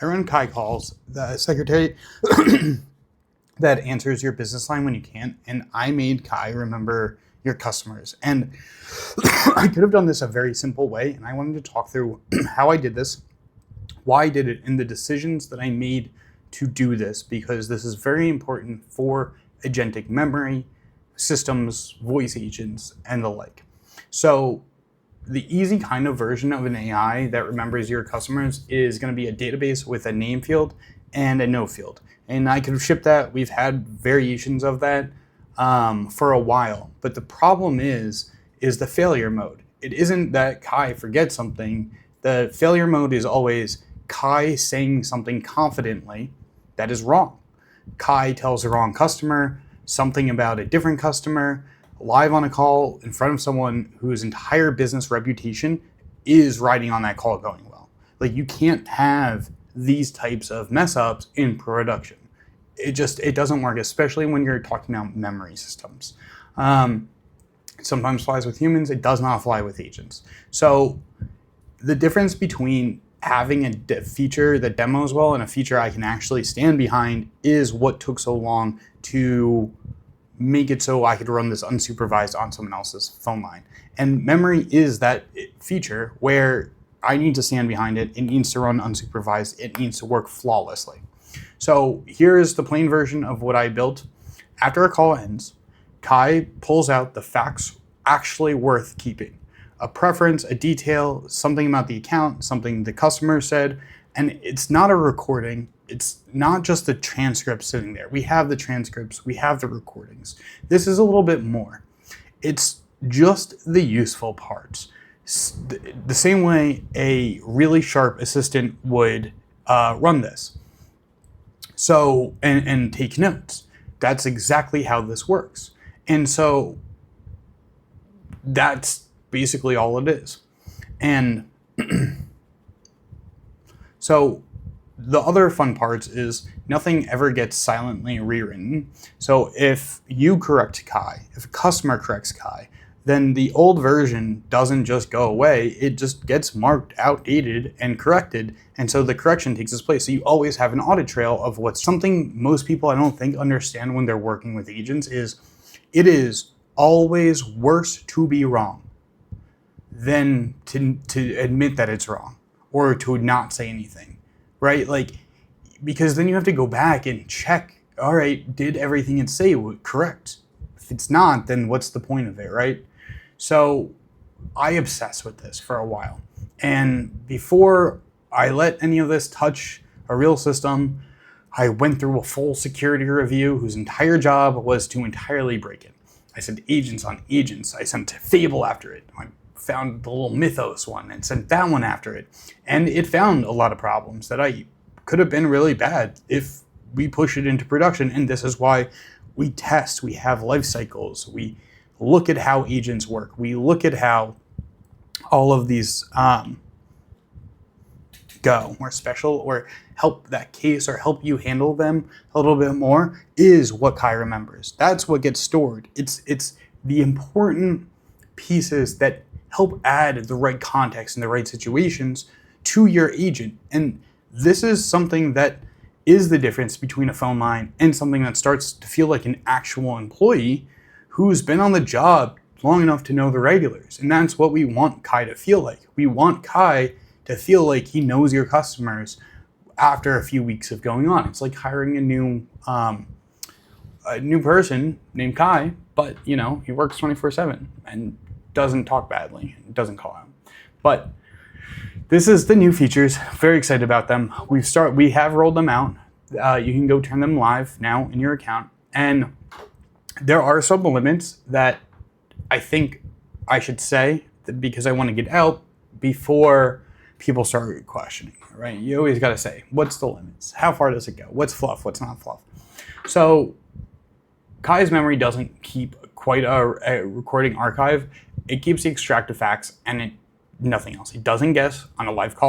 I run KaiCalls, the secretary that answers your business line when you can't. And I made Kai remember your customers. And I could have done this a very simple way. And I wanted to talk through how I did this, why I did it, and the decisions that I made to do this, because this is very important for agentic memory, systems, voice agents, and the like. So the easy kind of version of an AI that remembers your customers is going to be a database with a name field and a no field. And I could ship that. We've had variations of that for a while. But the problem is the failure mode. It isn't that Kai forgets something. The failure mode is always Kai saying something confidently that is wrong. Kai tells the wrong customer something about a different customer live on a call in front of someone whose entire business reputation is riding on that call going well. Like, you can't have these types of mess ups in production. It doesn't work, especially when you're talking about memory systems. It sometimes flies with humans. It does not fly with agents. So the difference between having a feature that demos well and a feature I can actually stand behind is what took so long to make it so I could run this unsupervised on someone else's phone line. And memory is that feature where I need to stand behind it. It needs to run unsupervised. It needs to work flawlessly. So here's the plain version of what I built. After a call ends, Kai pulls out the facts actually worth keeping. A preference, a detail, something about the account, something the customer said, and it's not a recording. It's not just the transcript sitting there. We have the transcripts, we have the recordings. This is a little bit more. It's just the useful parts. The same way a really sharp assistant would run this. So, and take notes. That's exactly how this works. And so that's basically all it is. And so the other fun parts is nothing ever gets silently rewritten. So if you correct Kai, if a customer corrects Kai, then the old version doesn't just go away. It just gets marked outdated and corrected. And so the correction takes its place. So you always have an audit trail of what's something most people I don't think understand when they're working with agents is it is always worse to be wrong than to admit that it's wrong or to not say anything, right? Like, because then you have to go back and check, all right, did everything it say correct? If it's not, then what's the point of it, right? So I obsessed with this for a while. And before I let any of this touch a real system, I went through a full security review whose entire job was to entirely break it. I sent agents on agents. I sent Fable after it. I found the little Mythos one and sent that one after it. And it found a lot of problems that I could have been really bad if we push it into production. And this is why we test, we have life cycles, we look at how agents work, we look at how all of these go, or special, or help that case, or help you handle them a little bit more, is what Kai remembers. That's what gets stored. It's the important pieces that help add the right context and the right situations to your agent. And this is something that is the difference between a phone line and something that starts to feel like an actual employee who's been on the job long enough to know the regulars. And that's what we want Kai to feel like. We want Kai to feel like he knows your customers after a few weeks of going on. It's like hiring a new person named Kai, but he works 24/7 and doesn't talk badly, doesn't call out. But this is the new features. Very excited about them. We have rolled them out. You can go turn them live now in your account. And there are some limits that I think I should say that because I want to get out before people start questioning, right? You always got to say, what's the limits? How far does it go? What's fluff? What's not fluff? So Kai's memory doesn't keep quite a recording archive. It keeps the extracted facts and nothing else. It doesn't guess on a live call.